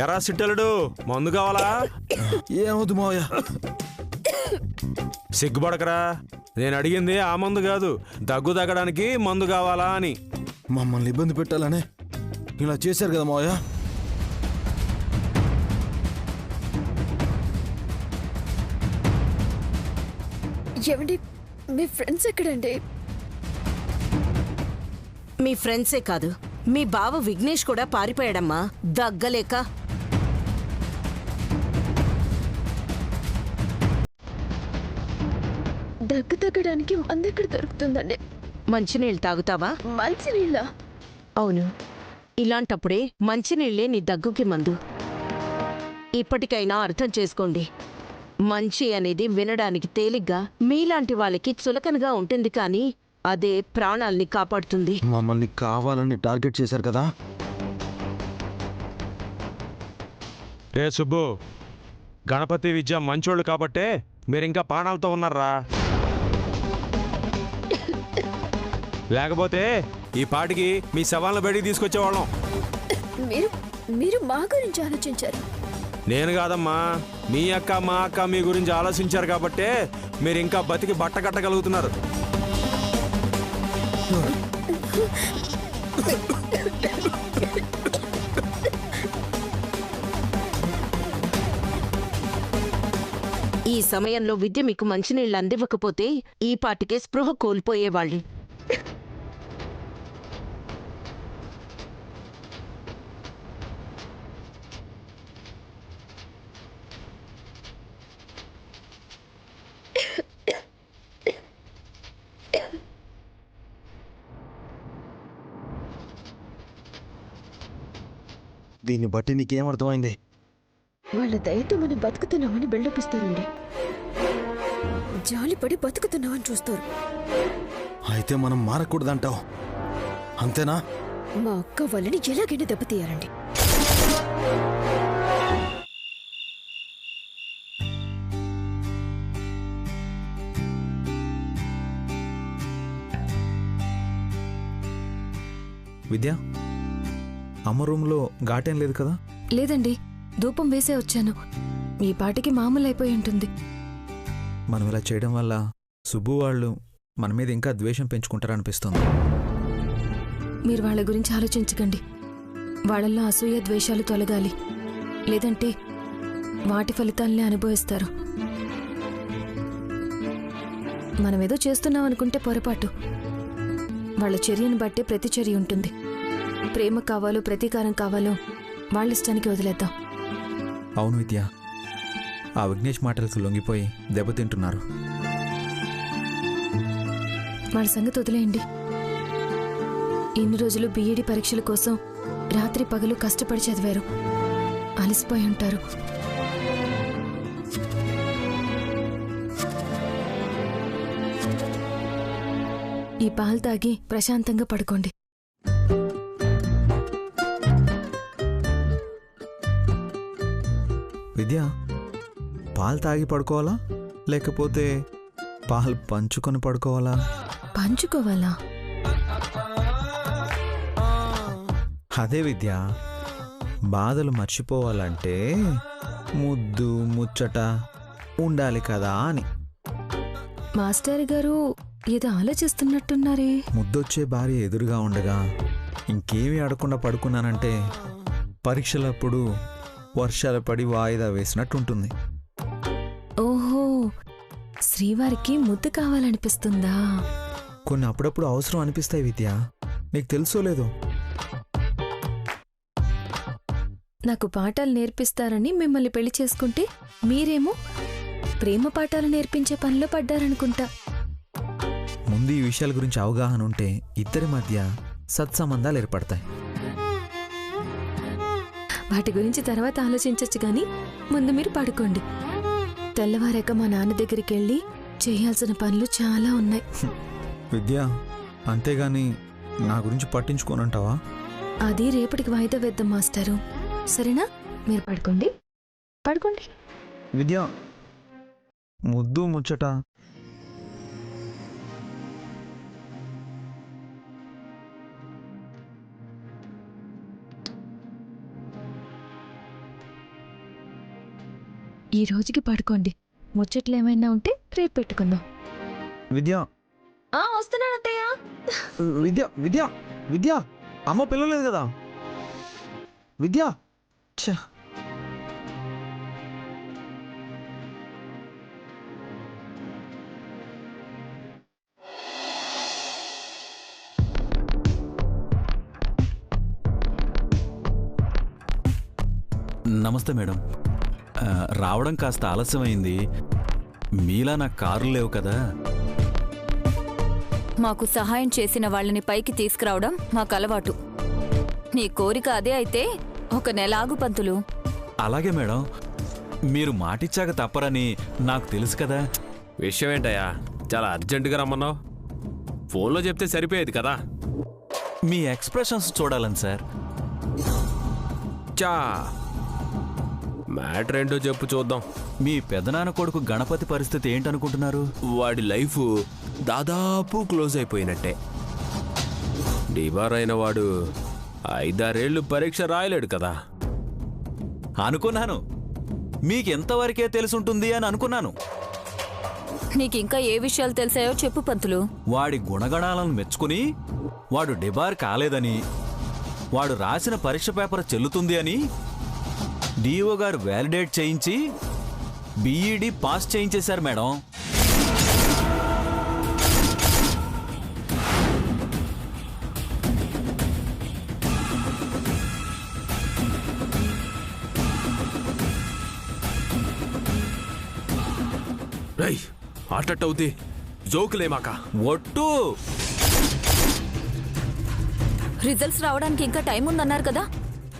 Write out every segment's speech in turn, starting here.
ఎరా సిట్టలుడు మందు కావాలా? ఏమవుద్దు మావయ్య. సిగ్గుపడకరా, నేను అడిగింది ఆ మందు కాదు, దగ్గు తగ్గడానికి మందు కావాలా అని. మమ్మల్ని ఇబ్బంది పెట్టాలనే ఇలా చేశారు కదా మావయ్య. ఏమండి, మీ ఫ్రెండ్స్ ఎక్కడండి? మీ ఫ్రెండ్సే కాదు, మీ బావ విఘ్నేష్ కూడా పారిపోయాడమ్మా దగ్గలేక. దగ్గు తగ్గడానికి మందు ఎక్కడ దొరుకుతుందండి? మంచినీళ్ళు తాగుతావా? మంచినీళ్ళ? అవును, ఇలాంటప్పుడే మంచినీళ్ళే నీ దగ్గుకి మందు. ఇప్పటికైనా అర్థం చేసుకోండి. మంచి అనేది వినడానికి తేలిగ్గా మీలాంటి వాళ్ళకి చులకనగా ఉంటుంది, కానీ అదే ప్రాణాల్ని కాపాడుతుంది. మమ్మల్ని కావాలని టార్గెట్ చేశారు కదా. రే సుబ్బు, గణపతి విద్య మంచోళ్ళు కాబట్టే మీరింకా ప్రాణాలతో ఉన్నారా, లేకపోతే ఈ పాటికి మీ శవాలను బయటికి తీసుకొచ్చేవాళ్ళం. మీరు మీరు మా గురించి ఆలోచించారు. నేను కాదమ్మా, మీ అక్క మా అక్క మీ గురించి ఆలోచించారు కాబట్టే మీరు ఇంకా బతికి బట్ట కట్టగలుగుతున్నారు. ఈ సమయంలో విద్య మీకు మంచినీళ్ళు అందివ్వకపోతే ఈ పాటికే స్పృహ కోల్పోయేవాళ్ళు. దీన్ని బట్టి నీకేం అర్థమైంది? వాళ్ళ దయతో మనం బతుకుతున్నామని బిల్డప్ ఇస్తారండి. జాలిపడి బతుకుతున్నామని చూస్తారు. అయితే మనం మారకూడదంటావు, అంతేనా? మా అక్క వాళ్ళని ఎలాగైనా దెబ్బతీయాలండి. విద్య, అమ్మ రూమ్లో ఘాటేం లేదు కదా? లేదండి, ధూపం వేసే వచ్చాను. ఈ పాటికి మామూలు అయిపోయి ఉంటుంది. మనం ఇలా చేయడం వల్ల సుబ్బు వాళ్ళు మన మీద ఇంకా ద్వేషం పెంచుకుంటారనిపిస్తుంది. మీరు వాళ్ళ గురించి ఆలోచించకండి. వాళ్ళల్లో అసూయ ద్వేషాలు తొలగాలి, లేదంటే వాటి ఫలితాలనే అనుభవిస్తారు. మనమేదో చేస్తున్నాం అనుకుంటే పొరపాటు. వాళ్ళ చర్యను బట్టే ప్రతిచర్య ఉంటుంది. ప్రేమ కావాలో ప్రతీకారం కావాలో వాళ్ళ ఇష్టానికి వదిలేద్దాం. అవును విద్య, ఆ విఘ్నేష్ మాటలకు లొంగిపోయి దెబ్బతింటున్నారు. వాళ్ళ సంగతి వదిలేయండి. ఇన్ని రోజులు బీఈడీ పరీక్షల కోసం రాత్రి పగలు కష్టపడి చదివారు, అలసిపోయి ఉంటారు. ఈ పాలు తాగి ప్రశాంతంగా పడుకోండి. విద్య, పాలు తాగి పడుకోవాలా లేకపోతే పాలు పంచుకొని పడుకోవాలా? పంచుకోవాలా? అదే విద్య, బాధలు మర్చిపోవాలంటే ముద్దు ముచ్చట ఉండాలి కదా అని. మాస్టర్ గారు ఏదో ఆలోచిస్తున్నట్టున్నారే. ముద్దొచ్చే భార్య ఎదురుగా ఉండగా ఇంకేమీ అడగకుండా పడుకున్నానంటే పరీక్షలప్పుడు వర్షాలు పడి వాయిదా వేసినట్టుంటుంది. ఓహో, శ్రీవారికి ముద్దు కావాలనిపిస్తుందా? కొన్ని అప్పుడప్పుడు అవసరం అనిపిస్తాయి విద్య, నీకు తెలుసో లేదో. నాకు పాఠాలు నేర్పిస్తారని మిమ్మల్ని పెళ్లి చేసుకుంటే మీరేమో ప్రేమ పాఠాలు నేర్పించే పనిలో పడ్డారనుకుంటా. ముందు ఈ విషయాల గురించి అవగాహన ఉంటే ఇద్దరి మధ్య సత్సంబంధాలు ఏర్పడతాయి. వాటి గురించి తర్వాత ఆలోచించచ్చు గాని ముందు మీరు పడుకోండి. తెల్లవారాక మా నాన్న దగ్గరికి వెళ్ళి చేయాల్సిన పనులు చాలా ఉన్నాయి. విద్య, అంతేగాని నా గురించి పట్టించుకోనంటావా? అది రేపటికి వాయిదా వేద్దాం మాస్టారు, సరేనా? మీరు పడుకోండి, పడుకోండి. విద్య, ముద్దు ముచ్చట ఈ రోజుకి పడుకోండి. ముచ్చట్లు ఏమైనా ఉంటే రేపు పెట్టుకుందాం. విద్య వస్తున్నాను అత్తయ్య. విద్య విద్య విద్య అమ్మ పిల్లలేదు కదా విద్య. ఛ! నమస్తే మేడం. రావడం కాస్త ఆలస్యమైంది. మీలా నాకు కార్లు లేవు కదా. మాకు సహాయం చేసిన వాళ్ళని పైకి తీసుకురావడం మాకు అలవాటు. నీ కోరిక అదే అయితే ఒక నెల ఆగు పంతులు. అలాగే మేడం, మీరు మాటిచ్చాక తప్పరని నాకు తెలుసు కదా. విషయం ఏంటయ్యా, చాలా అర్జెంటుగా రమ్మన్నావు? ఫోన్లో చెప్తే సరిపోయేది కదా. మీ ఎక్స్ప్రెషన్స్ చూడాలని సార్. చా మ్యాటర్ ఏంటో చెప్పు చూద్దాం. మీ పెదనాన్న కొడుకు గణపతి పరిస్థితి ఏంటనుకుంటున్నారు? వాడి లైఫ్ దాదాపు క్లోజ్ అయిపోయినట్టే. డిబార్ అయిన వాడు 5-6 ఏళ్ళు పరీక్ష రాయలేడు కదా. అనుకున్నాను మీకెంతవరకే తెలుసుంటుంది అని అనుకున్నాను. నీకింకా ఏ విషయాలు తెలిసాయో చెప్పు పంతులు. వాడి గుణగణాలను మెచ్చుకుని వాడు డిబార్ కాలేదని, వాడు రాసిన పరీక్ష పేపర్ చెల్లుతుంది అని డిఓ గారు వ్యాలిడేట్ చేయించి బీఈడి పాస్ చేయించేశారు మేడం. రై అట్టవుతే జోకులేమాక. ఒట్టు రిజల్ట్స్ రావడానికి ఇంకా టైం ఉందన్నారు కదా.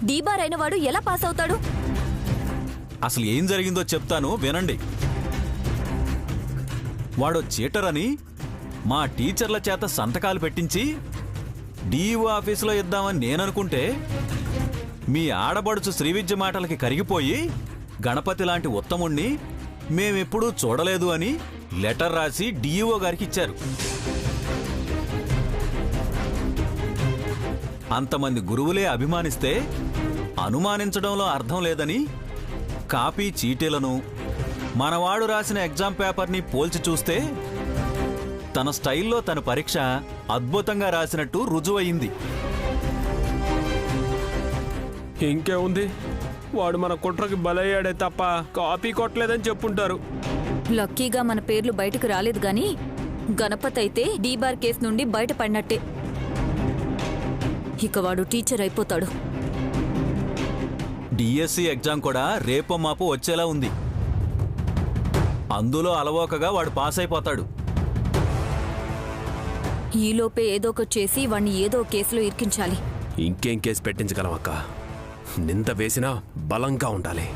డీబార్ అయిన వాడు ఎలా పాస్ అవుతాడు? అసలు ఏం జరిగిందో చెప్తాను వినండి. వాడు చీటర్ అని మా టీచర్ల చేత సంతకాలు పెట్టించి డిఓ ఆఫీసులో ఇద్దామని నేననుకుంటే మీ ఆడబడుచు శ్రీవిద్య మాటలకి కరిగిపోయి గణపతి లాంటి ఉత్తముణ్ణి మేమెప్పుడూ చూడలేదు అని లెటర్ రాసి డిఓ గారికి ఇచ్చారు. అంతమంది గురువులే అభిమానిస్తే అనుమానించడంలో అర్థం లేదని కాపీ చీటీలను మనవాడు రాసిన ఎగ్జామ్ పేపర్ని పోల్చి చూస్తే తన స్టైల్లో తన పరీక్ష అద్భుతంగా రాసినట్టు రుజువయింది. ఇంకే ఉంది, వాడు మన కుట్రకి బలయ్యాడే తప్ప కాపీ కొట్టలేదని చెప్పుంటారు. లక్కీగా మన పేర్లు బయటకు రాలేదు గాని గణపతి అయితే డీబార్ కేసు నుండి బయటపడినట్టే. ఇక వాడు టీచర్ అయిపోతాడు. డిఎస్సి ఎగ్జామ్ కూడా రేపో మాపో వచ్చేలా ఉంది. అందులో అలవోకగా వాడు పాస్ అయిపోతాడు. ఈలోపే ఏదో ఒకటి చేసి వాణ్ణి ఏదో కేసులో ఇరికించాలి. ఇంకేం కేసు పెట్టించగలమక్క. నింద వేసినా బలంగా ఉండాలి.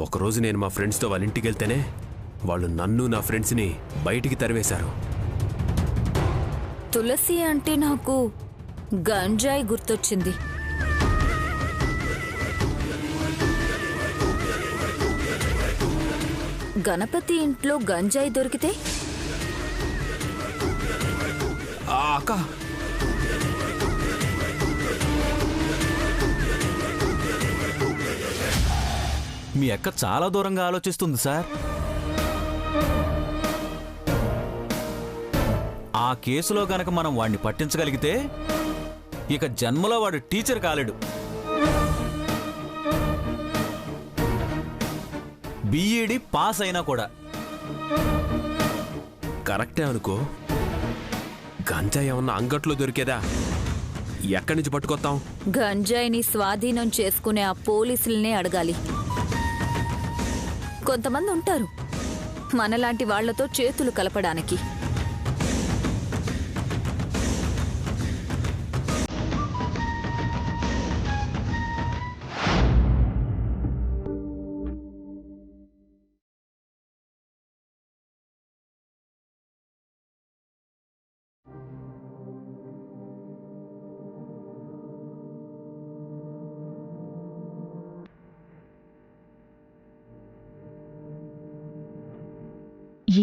ఒకరోజు నేను మా ఫ్రెండ్స్తో వాళ్ళ ఇంటికి వెళ్తేనే వాళ్ళు నన్ను నా ఫ్రెండ్స్ని బయటికి తరివేశారు. తులసి అంటే నాకు గంజాయి గుర్తొచ్చింది. గణపతి ఇంట్లో గంజాయి దొరికితే అక్క, మీ అక్క చాలా దూరంగా ఆలోచిస్తుంది సార్. ఆ కేసులో గనక మనం వాడిని పట్టించగలిగితే ఇక జన్మలో వాడు టీచర్ కాలేడు. బీఈడి పాస్ అయినా కూడా. కరెక్టే అనుకో. గంజా ఏమన్నా అంగట్లో దొరికేదా? ఎక్కడి నుంచి పట్టుకొస్తాం? గంజాయిని స్వాధీనం చేసుకునే ఆ పోలీసులనే అడగాలి. కొంతమంది ఉంటారు మనలాంటి వాళ్లతో చేతులు కలపడానికి.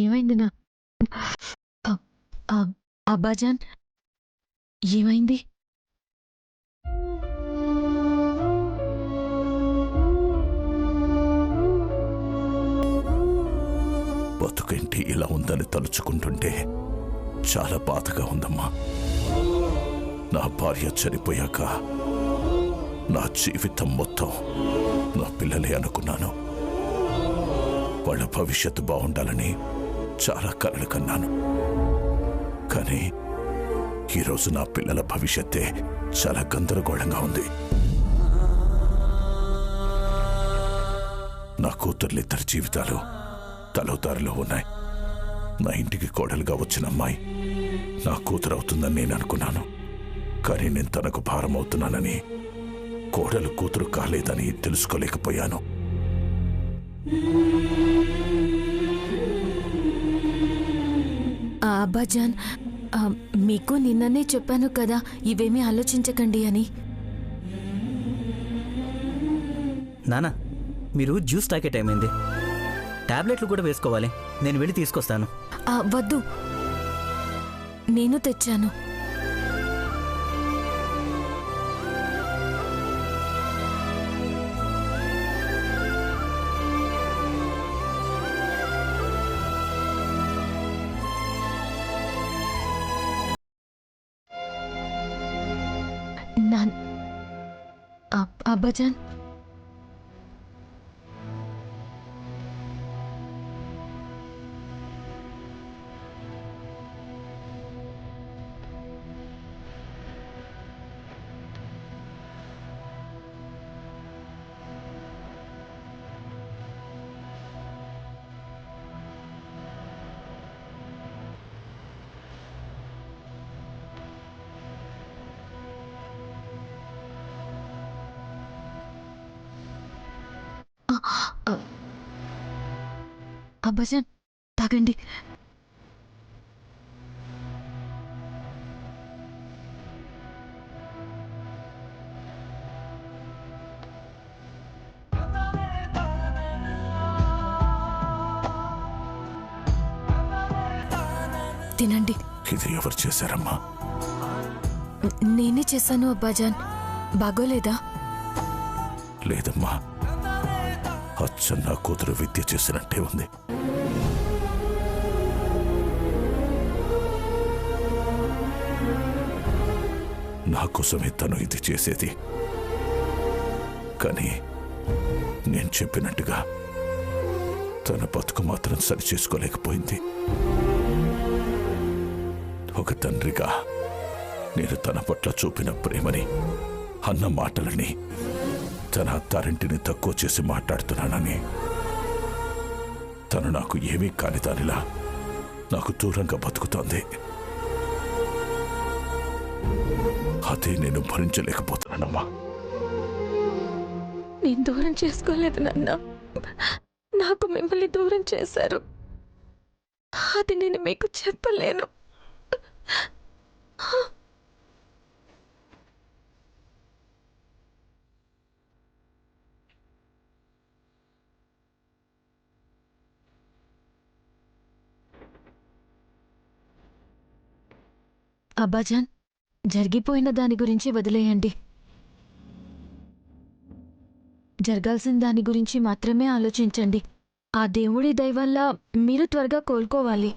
ఏమైంది నా అబ్బాజాన్? ఏమైంది? బతుకేంటి ఇలా ఉందని తలుచుకుంటుంటే చాలా బాధగా ఉందమ్మా. నా భార్య చనిపోయాక నా జీవితం మొత్తం నా పిల్లలే అనుకున్నాను. వాళ్ళ భవిష్యత్తు బాగుండాలని చాలా కలలు కన్నాను. కానీ ఈరోజు నా పిల్లల భవిష్యత్తే చాలా గందరగోళంగా ఉంది. నా కూతుర్లిద్దరి జీవితాలు తలోదారిలో ఉన్నాయి. నా ఇంటికి కోడలుగా వచ్చిన అమ్మాయి నా కూతురు అవుతుందని నేను అనుకున్నాను. కానీ నేను తనకు భారం అవుతున్నానని, కోడలు కూతురు కాలేదని తెలుసుకోలేకపోయాను. అబ్బాజాన్, మీకు నిన్ననే చెప్పాను కదా ఇవేమీ ఆలోచించకండి అని. నానా, మీరు జ్యూస్ తాగే టైం అయింది. టాబ్లెట్లు కూడా వేసుకోవాలి. నేను వెళ్ళి తీసుకొస్తాను. వద్దు, నేను తెచ్చాను. అబ్బాజాన్, అబ్బాజాన్ తాగండి. తినండి. ఇది ఎవరు చేశారమ్మా? నేనే చేశాను అబ్బాజాన్. బాగోలేదా? లేదమ్మా, అచ్చం నా కూతురు విద్య చేసినట్టే ఉంది. నా కోసమే తను ఇది చేసేది. కానీ నేను చెప్పినట్టుగా తన బతుకు మాత్రం సరి చేసుకోలేకపోయింది. ఒక తండ్రిగా నేను తన పట్ల చూపిన ప్రేమని, అన్న మాటలని, తన అత్తారింటిని తక్కువ చేసి మాట్లాడుతున్నానని, తను నాకు ఏమీ కాని దానిలా నాకు దూరంగా బతుకుతోంది. అదే నేను భరించలేకపోతున్నానమ్మా. నేను దూరం చేసుకోలేదు నాన్న. నాకు మిమ్మల్ని దూరం చేశారు. అది నేను మీకు చెప్పలేను. అబ్బాజాన్, జరిగిపోయిన దాని గురించి వదిలేయండి. జరగాల్సిన దాని గురించి మాత్రమే ఆలోచించండి. ఆ దేవుడి దయ వల్ల మీరు త్వరగా కోలుకోవాలి.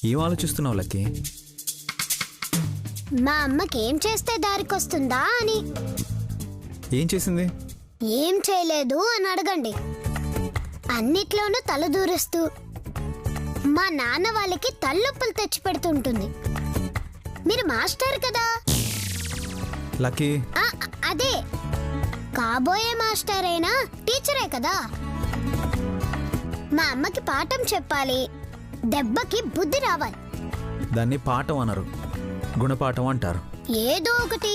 ఏం ఆలోచిస్తున్నావు లక్కీ? మా అమ్మకి ఏం చేస్తే దారికొస్తుందా అని. ఏం చేసింది? ఏం చేయలేదు అని అడగండి. అన్నిట్లోనూ తల దూరుస్తూ మా నాన్న వాళ్ళకి తలనొప్పులు తెచ్చి పెడుతుంటుంది. మీరు మాస్టర్ కదా. లక్కీ, అదే కాబోయే మాస్టర్ అయినా టీచరే కదా. మా అమ్మకి పాఠం చెప్పాలి, దెబ్బకి బుద్ధి రావాలి. దాన్ని పాఠం అనరు, గుణపాఠం అంటారు. ఏదో ఒకటి.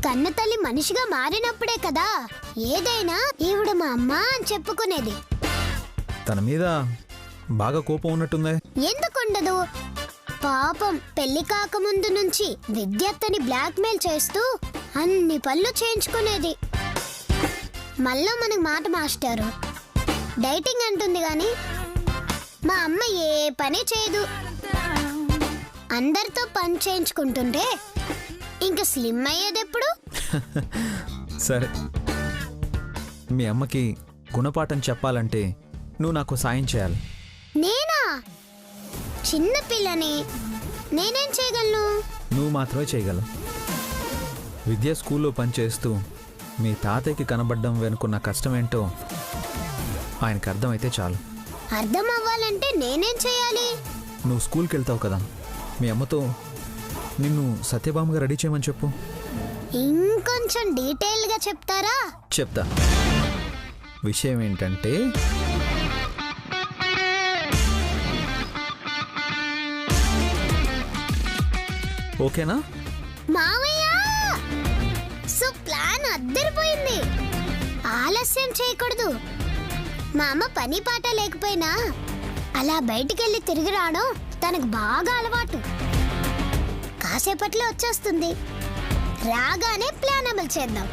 కన్న తల్లి మనిషిగా మారినప్పుడే కదా ఏదైనా ఈవిడ మా అమ్మ అని చెప్పుకునేది. తన మీద బాగా కోపం ఉన్నట్టుందే. ఎందుకుండదు? పాపం పెళ్లి కాకముందు నుంచి విద్యార్థిని బ్లాక్మెయిల్ చేస్తూ అన్ని పనులు చేయించుకునేది. మళ్ళా మనకు మాట మాస్టారు డైటింగ్ అంటుంది గాని మా అమ్మ ఏ పని చేయదు. అందరితో పని చేయించుకుంటుంటే ఇంకా స్లిమ్ అయ్యేది ఎప్పుడు? సరే, మీ అమ్మకి గుణపాఠం చెప్పాలంటే నువ్వు నాకు సాయం చేయాలి. నేనా? చిన్న పిల్లని నేనేం చేయగలను? నువ్వు మాత్రమే చేయగలవు. విద్యా స్కూల్లో పనిచేస్తూ మీ తాతయ్యకి కనబడడం వెనుకున్న కష్టమేంటో ఆయనకు అర్థమైతే చాలు. అర్థం అవ్వాలంటే నేనేం చేయాలి? నువ్వు స్కూల్కి వెళ్తావు కదా, మీ అమ్మతో నిన్ను సత్యభామగా రెడీ చేయమని చెప్పు. ఇంకొంచెం డీటెయిల్గా చెప్తారా? చెప్తా. విషయం ఏంటంటే ఓకేనా? మావయ్య, సో ప్లాన్ అద్దరిపోయింది. ఆలస్యం చేయకూడదు. మా అమ్మ పని పాట లేకపోయినా అలా బయటికెళ్ళి తిరిగి రావడం తనకు బాగా అలవాటు. కాసేపట్లో వచ్చేస్తుంది. రాగానే ప్లాన్ అమలు చేద్దాం.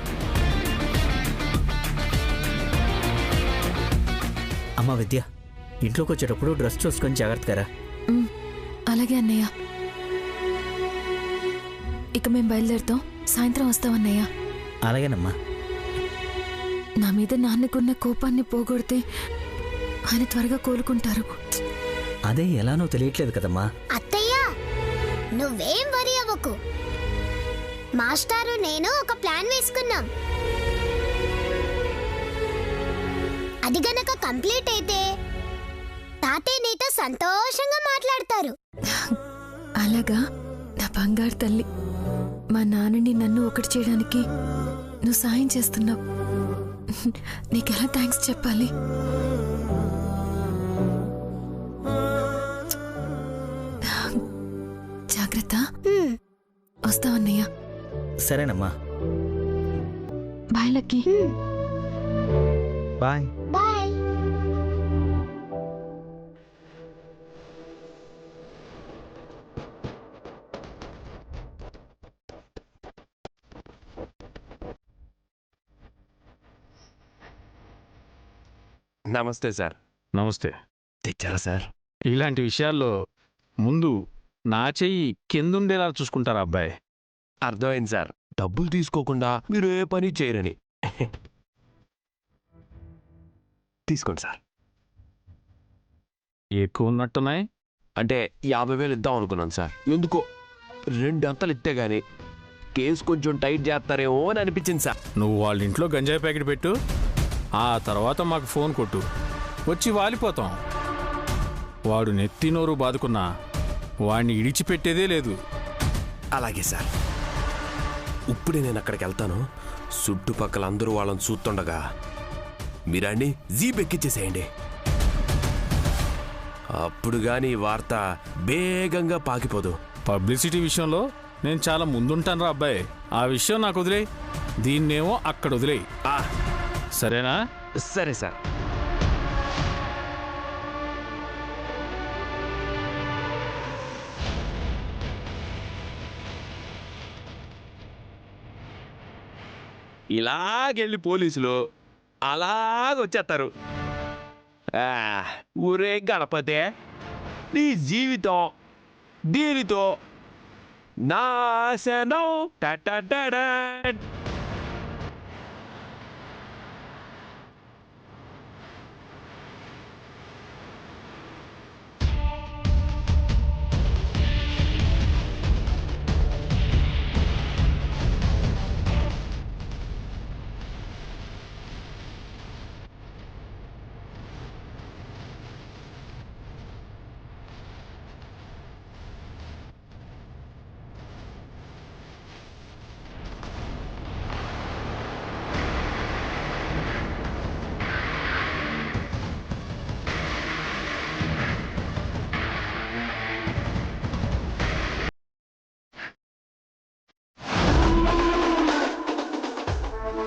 అమ్మ విద్య, ఇంట్లోకి వచ్చేటప్పుడు డ్రెస్ చూసుకొని జాగ్రత్తగా రా. అలాగే అన్నయ్య. ఇక మేము బయలుదేరుతాం. సాయంత్రం వస్తామన్నయ్య. అలాగేనమ్మా. నా మీద నాన్నకున్న కోపాన్ని పోగొడితే ఆయన త్వరగా కోలుకుంటారు. అదే ఎలానో తెలియట్లేదు కదమ్మా. అత్తయ్య, నువ్వేం వరి అవ్వకు. మాస్టారు నేను ఒక ప్లాన్ వేసుకున్నాం. అది గనక కంప్లీట్ అయితే తాతయ్య నీతో సంతోషంగా మాట్లాడతారు. అలాగా? నా బంగారు తల్లి, మా నాన్నని నన్ను ఒకటి చేయడానికి నువ్వు సాయం చేస్తున్నావు. నీకెలా థ్యాంక్స్ చెప్పాలి? జాగ్రత్త. వస్తావన్నయ్య. సరేనమ్మా. బాయ్ లక్కీ. బాయ్. బాయ్. నమస్తే సార్. నమస్తే. తెచ్చారా సార్? ఇలాంటి విషయాల్లో ముందు నా చెయ్యి కిందుండేలా చూసుకుంటారా అబ్బాయి? అర్థమైంది సార్. డబ్బులు తీసుకోకుండా మీరు ఏ పని చేయరని. తీసుకోండి సార్. ఎక్కువ ఉన్నట్టున్నాయి. అంటే 50,000 ఇద్దాం అనుకున్నాను సార్. ఎందుకో 2 అంతలు ఇస్తే గానీ కేసు కొంచెం టైట్ చేస్తారేమో అని అనిపించింది సార్. నువ్వు వాళ్ళ ఇంట్లో గంజాయి ప్యాకెట్ పెట్టు, ఆ తర్వాత మాకు ఫోన్ కొట్టు, వచ్చి వాలిపోతాం. వాడు నెత్తి నోరు బాదుకున్నా వాడిని ఇడిచిపెట్టేదే లేదు. అలాగే సార్. ఇప్పుడే నేను అక్కడికి వెళ్తాను. చుట్టుపక్కల అందరూ వాళ్ళని చూస్తుండగా మీరాన్ని జీప్ ఎక్కిచ్చేసేయండి. అప్పుడు గాని వార్త వేగంగా పాకిపోదు. పబ్లిసిటీ విషయంలో నేను చాలా ముందుంటాను రా అబ్బాయి. ఆ విషయం నాకు వదిలేయి, దీన్నేమో అక్కడ వదిలేయి. సరేనా? సరే సార్. ఇలాగెళ్ళి పోలీసులు అలాగొచ్చేస్తారు. ఊరే గణపతే, నీ జీవితం దీనితో నాశనం. టటటడా.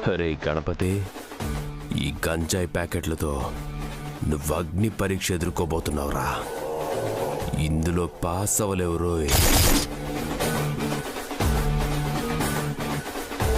అరే గణపతి, ఈ గంజాయి ప్యాకెట్లతో నువ్వు అగ్ని పరీక్ష ఎదుర్కోబోతున్నావురా. ఇందులో పాస్ అవ్వలేవురో.